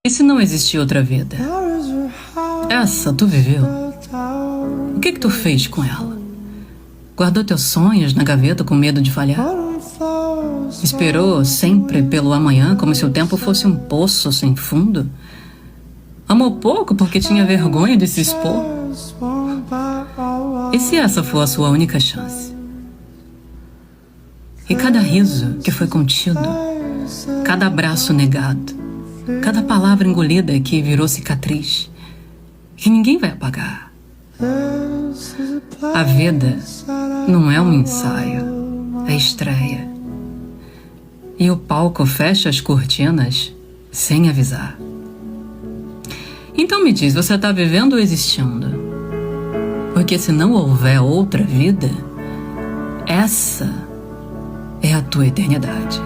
E se não existir outra vida? Essa tu viveu. O que tu fez com ela? Guardou teus sonhos na gaveta com medo de falhar? Esperou sempre pelo amanhã como se o tempo fosse um poço sem fundo? Amou pouco porque tinha vergonha de se expor? E se essa for a sua única chance? E cada riso que foi contido, cada abraço negado, cada palavra engolida que virou cicatriz, que ninguém vai apagar. A vida não é um ensaio, é estreia. E o palco fecha as cortinas sem avisar. Então me diz, você tá vivendo ou existindo? Porque se não houver outra vida, essa é a tua eternidade.